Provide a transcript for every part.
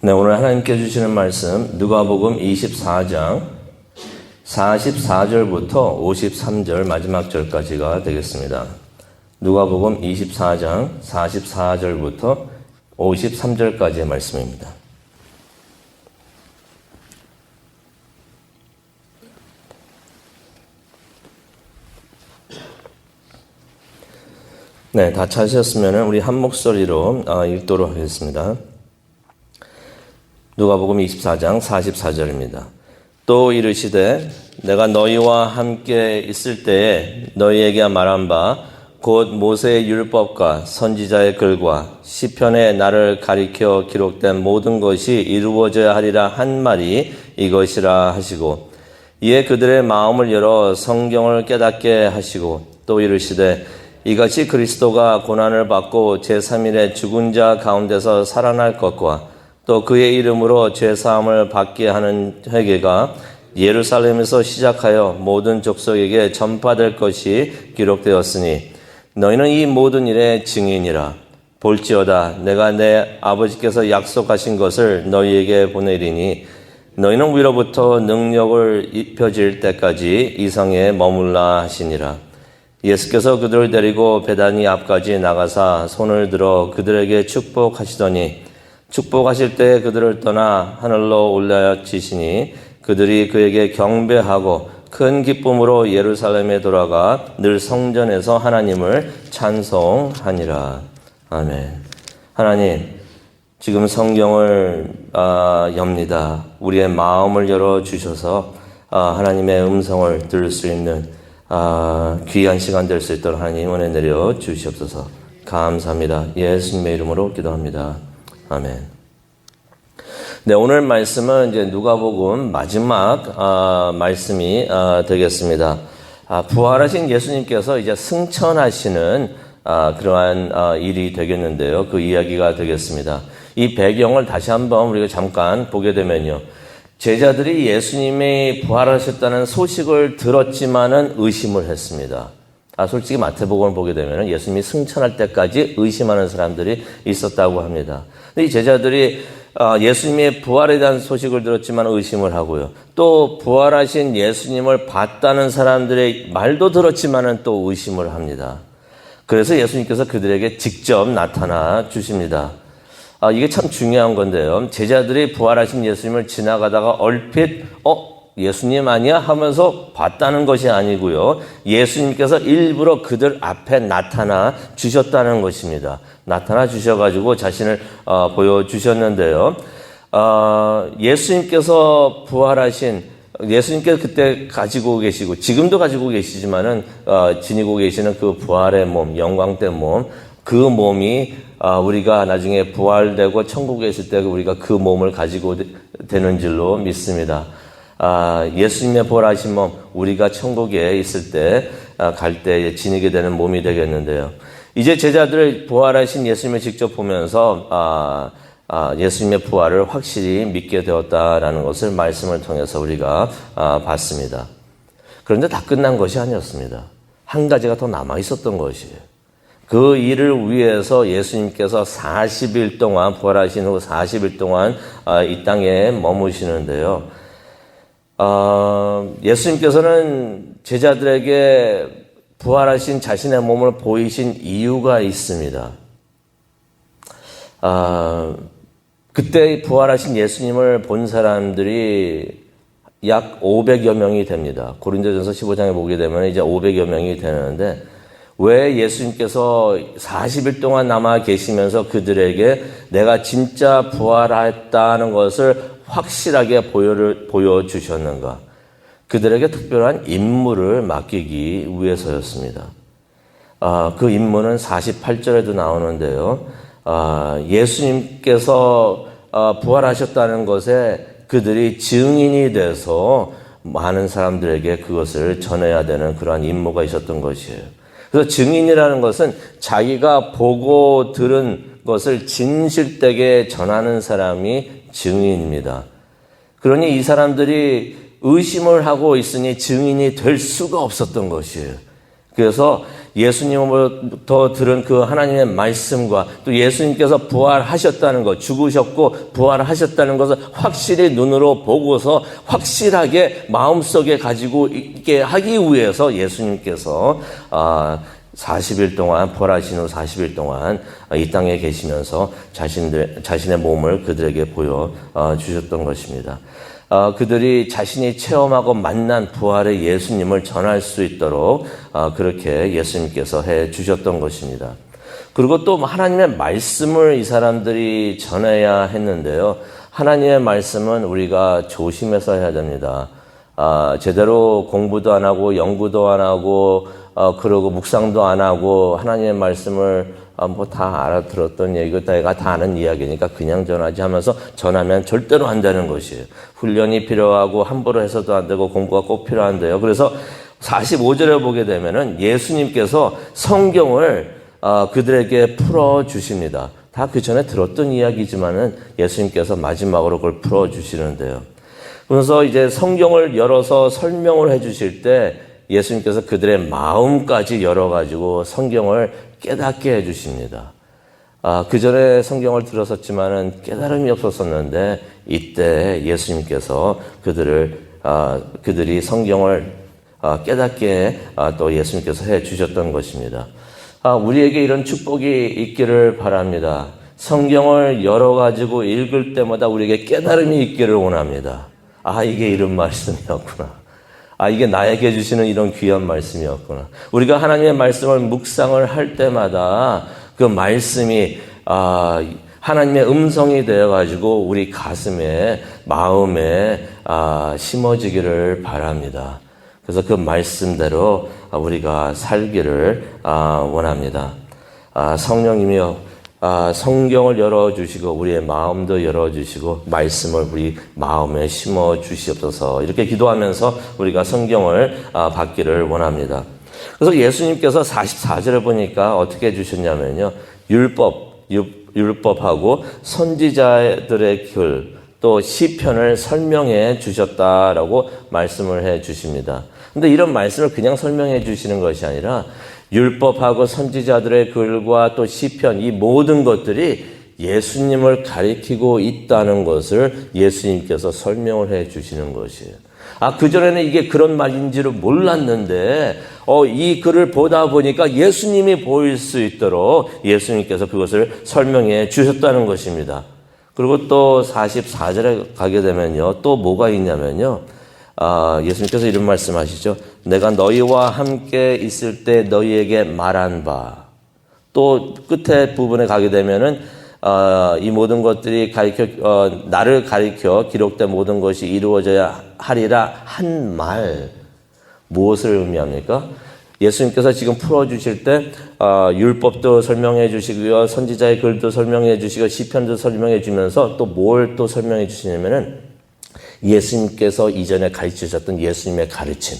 네, 오늘 하나님께 주시는 말씀 누가복음 24장 44절부터 53절 마지막 절까지가 되겠습니다. 누가복음 24장 44절부터 53절까지의 말씀입니다. 네, 다 찾으셨으면 우리 한 목소리로 읽도록 하겠습니다. 누가복음 24장 44절입니다. 또 이르시되 내가 너희와 함께 있을 때에 너희에게 말한 바 곧 모세의 율법과 선지자의 글과 시편에 나를 가리켜 기록된 모든 것이 이루어져야 하리라 한 말이 이것이라 하시고 이에 그들의 마음을 열어 성경을 깨닫게 하시고 또 이르시되 이같이 그리스도가 고난을 받고 제3일에 죽은 자 가운데서 살아날 것과 또 그의 이름으로 죄사함을 받게 하는 회개가 예루살렘에서 시작하여 모든 족속에게 전파될 것이 기록되었으니 너희는 이 모든 일의 증인이라. 볼지어다 내가 내 아버지께서 약속하신 것을 너희에게 보내리니 너희는 위로부터 능력을 입혀질 때까지 이 성에 머물라 하시니라. 예수께서 그들을 데리고 베다니 앞까지 나가사 손을 들어 그들에게 축복하시더니 축복하실 때 그들을 떠나 하늘로 올라치시니 그들이 그에게 경배하고 큰 기쁨으로 예루살렘에 돌아가 늘 성전에서 하나님을 찬송하니라. 아멘. 하나님, 지금 성경을 엽니다. 우리의 마음을 열어주셔서 하나님의 음성을 들을 수 있는 귀한 시간 될 수 있도록 하나님 은혜 내려 주시옵소서. 감사합니다. 예수님의 이름으로 기도합니다. 아멘. 네, 오늘 말씀은 이제 누가복음 마지막 말씀이 되겠습니다. 부활하신 예수님께서 이제 승천하시는 그러한 일이 되겠는데요. 그 이야기가 되겠습니다. 이 배경을 다시 한번 우리가 잠깐 보게 되면요. 제자들이 예수님이 부활하셨다는 소식을 들었지만은 의심을 했습니다. 솔직히 마태복음을 보게 되면 예수님이 승천할 때까지 의심하는 사람들이 있었다고 합니다. 근데 이 제자들이 예수님의 부활에 대한 소식을 들었지만 의심을 하고요. 또 부활하신 예수님을 봤다는 사람들의 말도 들었지만은 또 의심을 합니다. 그래서 예수님께서 그들에게 직접 나타나 주십니다. 이게 참 중요한 건데요. 제자들이 부활하신 예수님을 지나가다가 얼핏 예수님 아니야? 하면서 봤다는 것이 아니고요. 예수님께서 일부러 그들 앞에 나타나 주셨다는 것입니다. 나타나 주셔가지고 자신을 보여주셨는데요. 예수님께서 예수님께서 그때 가지고 계시고 지금도 가지고 계시지만은 지니고 계시는 그 부활의 몸, 영광된 몸, 그 몸이 우리가 나중에 부활되고 천국에 있을 때 우리가 그 몸을 가지고 되는 줄로 믿습니다. 예수님의 부활하신 몸, 우리가 천국에 있을 때, 갈 때 지니게 되는 몸이 되겠는데요. 이제 제자들을 부활하신 예수님을 직접 보면서, 예수님의 부활을 확실히 믿게 되었다라는 것을 말씀을 통해서 우리가, 봤습니다. 그런데 다 끝난 것이 아니었습니다. 한 가지가 더 남아 있었던 것이에요. 그 일을 위해서 예수님께서 40일 동안, 부활하신 후 40일 동안, 이 땅에 머무시는데요. 예수님께서는 제자들에게 부활하신 자신의 몸을 보이신 이유가 있습니다. 그때 부활하신 예수님을 본 사람들이 약 500여 명이 됩니다. 고린도전서 15장에 보게 되면 이제 500여 명이 되는데 왜 예수님께서 40일 동안 남아 계시면서 그들에게 내가 진짜 부활했다는 것을 확실하게 보여주셨는가? 그들에게 특별한 임무를 맡기기 위해서였습니다. 그 임무는 48절에도 나오는데요. 예수님께서 부활하셨다는 것에 그들이 증인이 돼서 많은 사람들에게 그것을 전해야 되는 그러한 임무가 있었던 것이에요. 그래서 증인이라는 것은 자기가 보고 들은 것을 진실되게 전하는 사람이 증인입니다. 그러니 이 사람들이 의심을 하고 있으니 증인이 될 수가 없었던 것이에요. 그래서 예수님으로부터 들은 그 하나님의 말씀과 또 예수님께서 부활하셨다는 것, 죽으셨고 부활하셨다는 것을 확실히 눈으로 보고서 확실하게 마음속에 가지고 있게 하기 위해서 예수님께서 40일 동안, 부활하신 후 40일 동안 이 땅에 계시면서 자신의 몸을 그들에게 보여주셨던 것입니다. 그들이 자신이 체험하고 만난 부활의 예수님을 전할 수 있도록 그렇게 예수님께서 해 주셨던 것입니다. 그리고 또 하나님의 말씀을 이 사람들이 전해야 했는데요. 하나님의 말씀은 우리가 조심해서 해야 됩니다. 제대로 공부도 안 하고 연구도 안 하고 그러고 묵상도 안 하고 하나님의 말씀을 뭐 다 알아들었던 얘기고 내가 다 아는 이야기니까 그냥 전하지 하면서 전하면 절대로 안 되는 것이에요. 훈련이 필요하고 함부로 해서도 안 되고 공부가 꼭 필요한데요. 그래서 45절에 보게 되면은 예수님께서 성경을 그들에게 풀어주십니다. 다 그 전에 들었던 이야기지만은 예수님께서 마지막으로 그걸 풀어주시는데요. 그래서 이제 성경을 열어서 설명을 해주실 때 예수님께서 그들의 마음까지 열어가지고 성경을 깨닫게 해주십니다. 그 전에 성경을 들었었지만은 깨달음이 없었었는데 이때 예수님께서 그들이 성경을 깨닫게 또 예수님께서 해주셨던 것입니다. 우리에게 이런 축복이 있기를 바랍니다. 성경을 열어가지고 읽을 때마다 우리에게 깨달음이 있기를 원합니다. 이게 이런 말씀이었구나. 이게 나에게 주시는 이런 귀한 말씀이었구나. 우리가 하나님의 말씀을 묵상을 할 때마다 그 말씀이 하나님의 음성이 되어가지고 우리 가슴에, 마음에 심어지기를 바랍니다. 그래서 그 말씀대로 우리가 살기를 원합니다. 성령님이여 성경을 열어주시고 우리의 마음도 열어주시고 말씀을 우리 마음에 심어주시옵소서 이렇게 기도하면서 우리가 성경을 받기를 원합니다. 그래서 예수님께서 44절에 보니까 어떻게 해주셨냐면요. 율법하고 선지자들의 글 또 시편을 설명해 주셨다라고 말씀을 해 주십니다. 근데 이런 말씀을 그냥 설명해 주시는 것이 아니라 율법하고 선지자들의 글과 또 시편 이 모든 것들이 예수님을 가리키고 있다는 것을 예수님께서 설명을 해 주시는 것이에요. 그전에는 이게 그런 말인지를 몰랐는데 이 글을 보다 보니까 예수님이 보일 수 있도록 예수님께서 그것을 설명해 주셨다는 것입니다. 그리고 또 44절에 가게 되면요. 또 뭐가 있냐면요. 예수님께서 이런 말씀하시죠. 내가 너희와 함께 있을 때 너희에게 말한 바. 또 끝에 부분에 가게 되면은 이 모든 것들이 나를 가리켜 기록된 모든 것이 이루어져야 하리라 한 말. 무엇을 의미합니까? 예수님께서 지금 풀어주실 때 율법도 설명해 주시고요. 선지자의 글도 설명해 주시고 시편도 설명해 주면서 또 뭘 또 설명해 주시냐면은 예수님께서 이전에 가르치셨던 예수님의 가르침.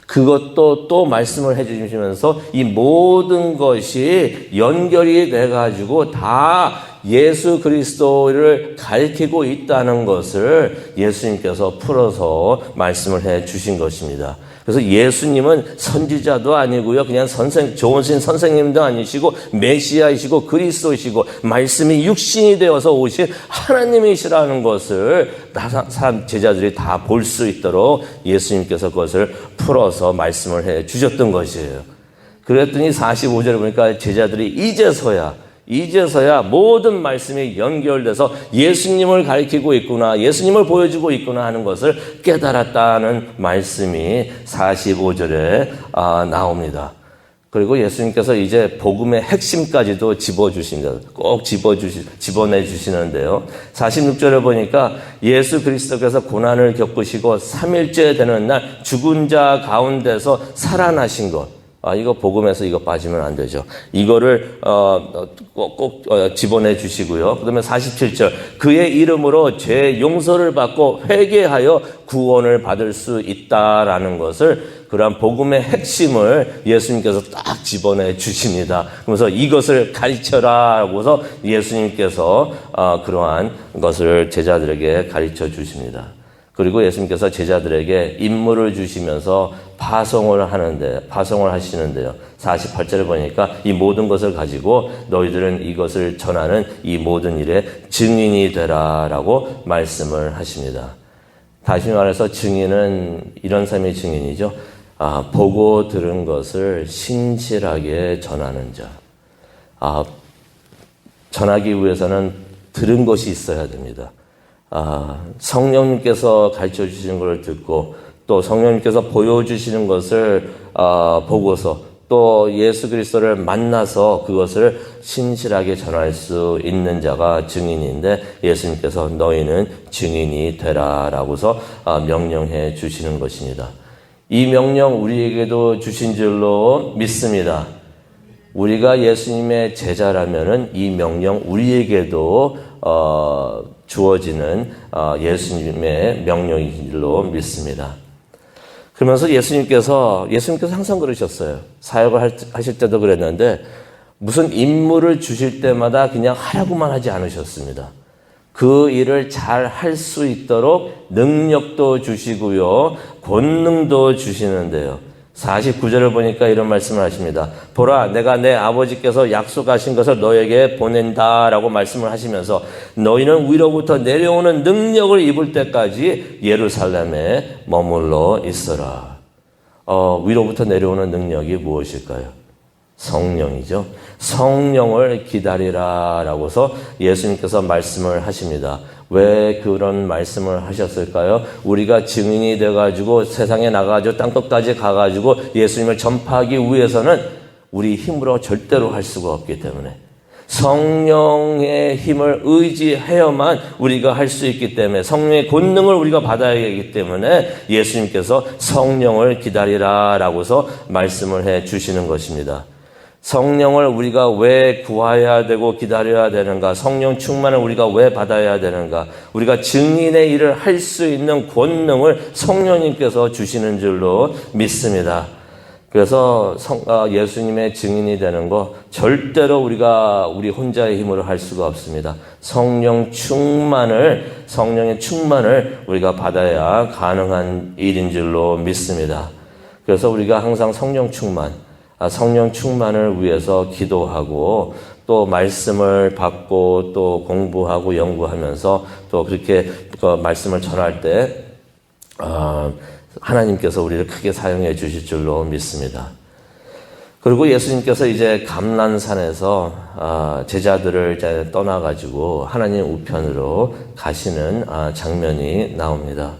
그것도 또 말씀을 해 주시면서 이 모든 것이 연결이 돼가지고 다 예수 그리스도를 가리키고 있다는 것을 예수님께서 풀어서 말씀을 해 주신 것입니다. 그래서 예수님은 선지자도 아니고요. 그냥 좋으신 선생님도 아니시고 메시아이시고 그리스도이시고 말씀이 육신이 되어서 오신 하나님이시라는 것을 제자들이 다 볼 수 있도록 예수님께서 그것을 풀어서 말씀을 해 주셨던 것이에요. 그랬더니 45절에 보니까 제자들이 이제서야 모든 말씀이 연결돼서 예수님을 가리키고 있구나, 예수님을 보여주고 있구나 하는 것을 깨달았다는 말씀이 45절에 나옵니다. 그리고 예수님께서 이제 복음의 핵심까지도 집어주십니다. 꼭 집어내주시는데요. 46절에 보니까 예수 그리스도께서 고난을 겪으시고 3일째 되는 날 죽은 자 가운데서 살아나신 것. 이거 복음에서 이거 빠지면 안 되죠. 이거를 꼭 집어내 주시고요. 그다음에 47절 그의 이름으로 죄 용서를 받고 회개하여 구원을 받을 수 있다라는 것을 그러한 복음의 핵심을 예수님께서 딱 집어내 주십니다. 그래서 이것을 가르쳐라 하고서 예수님께서 그러한 것을 제자들에게 가르쳐 주십니다. 그리고 예수님께서 제자들에게 임무를 주시면서 파송을 하시는데요. 48절에 보니까 이 모든 것을 가지고 너희들은 이것을 전하는 이 모든 일에 증인이 되라라고 말씀을 하십니다. 다시 말해서 증인은 이런 삶의 증인이죠. 보고 들은 것을 신실하게 전하는 자. 전하기 위해서는 들은 것이 있어야 됩니다. 성령님께서 가르쳐 주시는 것을 듣고 또 성령님께서 보여주시는 것을 보고서 또 예수 그리스도를 만나서 그것을 신실하게 전할 수 있는 자가 증인인데 예수님께서 너희는 증인이 되라라고서 명령해 주시는 것입니다. 이 명령 우리에게도 주신 줄로 믿습니다. 우리가 예수님의 제자라면은 이 명령 우리에게도 주어지는 예수님의 명령인 줄로 믿습니다. 그러면서 예수님께서 항상 그러셨어요. 사역을 하실 때도 그랬는데 무슨 임무를 주실 때마다 그냥 하라고만 하지 않으셨습니다. 그 일을 잘 할 수 있도록 능력도 주시고요. 권능도 주시는데요. 49절을 보니까 이런 말씀을 하십니다. 보라, 내가 내 아버지께서 약속하신 것을 너에게 보낸다라고 말씀을 하시면서 너희는 위로부터 내려오는 능력을 입을 때까지 예루살렘에 머물러 있어라. 위로부터 내려오는 능력이 무엇일까요? 성령이죠. 성령을 기다리라라고서 예수님께서 말씀을 하십니다. 왜 그런 말씀을 하셨을까요? 우리가 증인이 돼가지고 세상에 나가가지고 땅끝까지 가가지고 예수님을 전파하기 위해서는 우리 힘으로 절대로 할 수가 없기 때문에 성령의 힘을 의지해야만 우리가 할 수 있기 때문에 성령의 권능을 우리가 받아야 하기 때문에 예수님께서 성령을 기다리라라고서 말씀을 해 주시는 것입니다. 성령을 우리가 왜 구해야 되고 기다려야 되는가? 성령 충만을 우리가 왜 받아야 되는가? 우리가 증인의 일을 할 수 있는 권능을 성령님께서 주시는 줄로 믿습니다. 그래서 예수님의 증인이 되는 거 절대로 우리 혼자의 힘으로 할 수가 없습니다. 성령의 충만을 우리가 받아야 가능한 일인 줄로 믿습니다. 그래서 우리가 항상 성령 충만을 위해서 기도하고 또 말씀을 받고 또 공부하고 연구하면서 또 그렇게 그 말씀을 전할 때 하나님께서 우리를 크게 사용해 주실 줄로 믿습니다. 그리고 예수님께서 이제 감람산에서 제자들을 이제 떠나가지고 하나님 우편으로 가시는 장면이 나옵니다.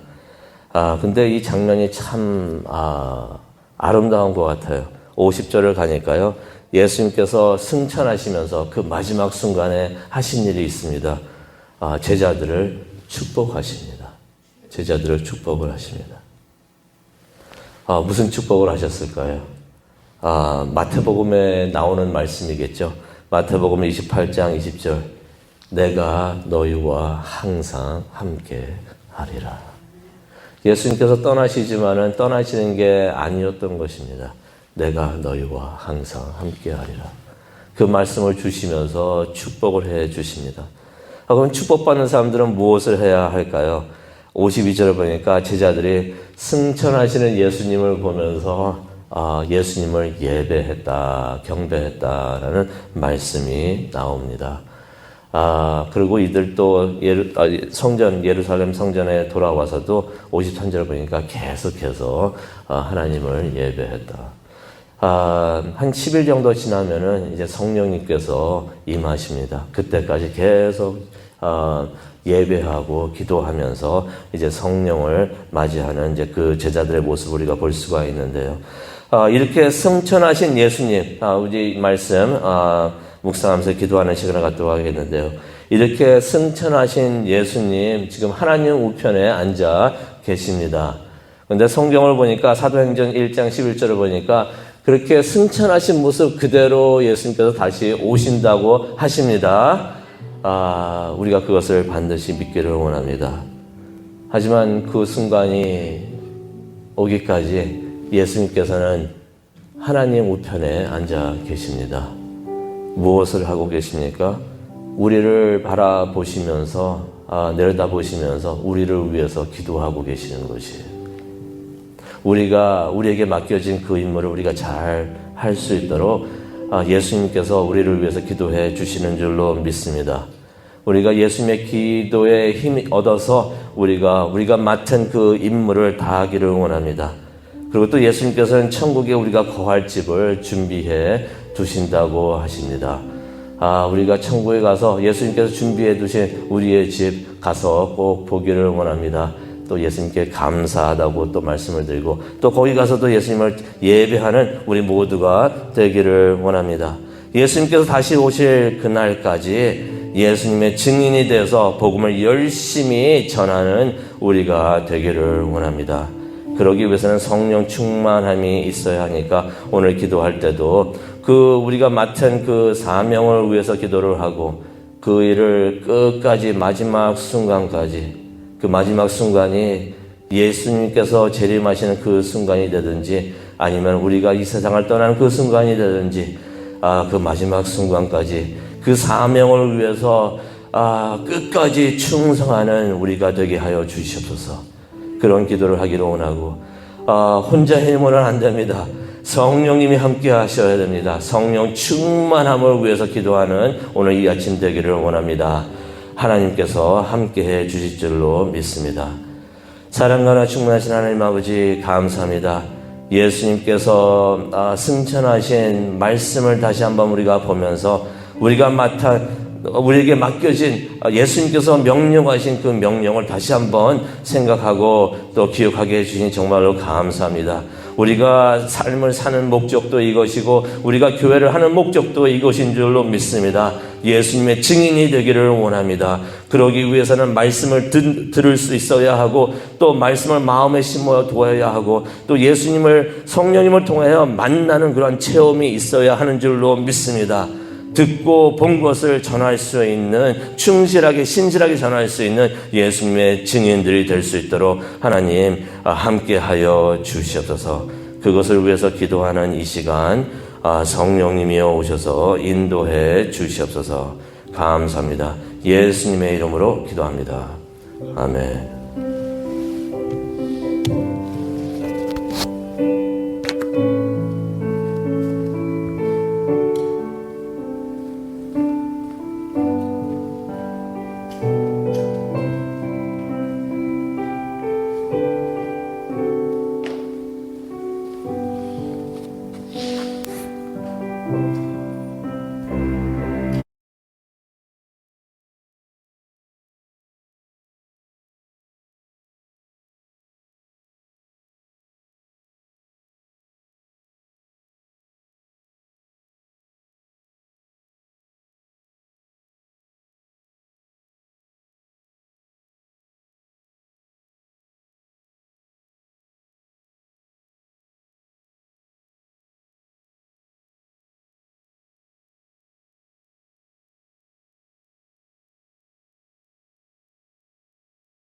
근데 이 장면이 참 아름다운 것 같아요. 50절을 가니까요. 예수님께서 승천하시면서 그 마지막 순간에 하신 일이 있습니다. 제자들을 축복하십니다. 제자들을 축복을 하십니다. 무슨 축복을 하셨을까요? 마태복음에 나오는 말씀이겠죠. 마태복음 28장 20절. 내가 너희와 항상 함께 하리라. 예수님께서 떠나시지만은 떠나시는 게 아니었던 것입니다. 내가 너희와 항상 함께 하리라. 그 말씀을 주시면서 축복을 해 주십니다. 그럼 축복받는 사람들은 무엇을 해야 할까요? 52절을 보니까 제자들이 승천하시는 예수님을 보면서 예수님을 예배했다, 경배했다라는 말씀이 나옵니다. 그리고 이들 또 예루살렘 성전에 돌아와서도 53절을 보니까 계속해서 하나님을 예배했다. 한 10일 정도 지나면은 이제 성령님께서 임하십니다. 그때까지 계속 예배하고 기도하면서 이제 성령을 맞이하는 이제 그 제자들의 모습을 우리가 볼 수가 있는데요. 이렇게 승천하신 예수님, 우리 말씀 묵상하면서 기도하는 시간을 갖도록 하겠는데요. 이렇게 승천하신 예수님 지금 하나님 우편에 앉아 계십니다. 그런데 성경을 보니까 사도행전 1장 11절을 보니까 그렇게 승천하신 모습 그대로 예수님께서 다시 오신다고 하십니다. 우리가 그것을 반드시 믿기를 원합니다. 하지만 그 순간이 오기까지 예수님께서는 하나님 우편에 앉아 계십니다. 무엇을 하고 계십니까? 우리를 바라보시면서 내려다보시면서 우리를 위해서 기도하고 계시는 것이에요. 우리에게 맡겨진 그 임무를 우리가 잘 할 수 있도록 예수님께서 우리를 위해서 기도해 주시는 줄로 믿습니다. 우리가 예수님의 기도에 힘이 얻어서 우리가 맡은 그 임무를 다하기를 원합니다. 그리고 또 예수님께서는 천국에 우리가 거할 집을 준비해 두신다고 하십니다. 우리가 천국에 가서 예수님께서 준비해 두신 우리의 집 가서 꼭 보기를 원합니다. 또 예수님께 감사하다고 또 말씀을 드리고 또 거기 가서도 예수님을 예배하는 우리 모두가 되기를 원합니다. 예수님께서 다시 오실 그날까지 예수님의 증인이 되어서 복음을 열심히 전하는 우리가 되기를 원합니다. 그러기 위해서는 성령 충만함이 있어야 하니까 오늘 기도할 때도 우리가 맡은 그 사명을 위해서 기도를 하고 그 일을 끝까지 마지막 순간까지 그 마지막 순간이 예수님께서 재림하시는 그 순간이 되든지 아니면 우리가 이 세상을 떠나는 그 순간이 되든지 그 마지막 순간까지 그 사명을 위해서 끝까지 충성하는 우리가 되게 하여 주시옵소서. 그런 기도를 하기를 원하고 혼자 힘으로는 안 됩니다. 성령님이 함께 하셔야 됩니다. 성령 충만함을 위해서 기도하는 오늘 이 아침 되기를 원합니다. 하나님께서 함께해 주실 줄로 믿습니다. 사랑과 충만하신 하나님 아버지 감사합니다. 예수님께서 승천하신 말씀을 다시 한번 우리가 보면서 우리에게 맡겨진 예수님께서 명령하신 그 명령을 다시 한번 생각하고 또 기억하게 해주신 정말로 감사합니다. 우리가 삶을 사는 목적도 이것이고 우리가 교회를 하는 목적도 이것인 줄로 믿습니다. 예수님의 증인이 되기를 원합니다. 그러기 위해서는 말씀을 들을 수 있어야 하고 또 말씀을 마음에 심어 두어야 하고 또 성령님을 통하여 만나는 그런 체험이 있어야 하는 줄로 믿습니다. 듣고 본 것을 전할 수 있는 충실하게 신실하게 전할 수 있는 예수님의 증인들이 될 수 있도록 하나님 함께하여 주시옵소서. 그것을 위해서 기도하는 이 시간 성령님이여 오셔서 인도해 주시옵소서. 감사합니다. 예수님의 이름으로 기도합니다. 아멘.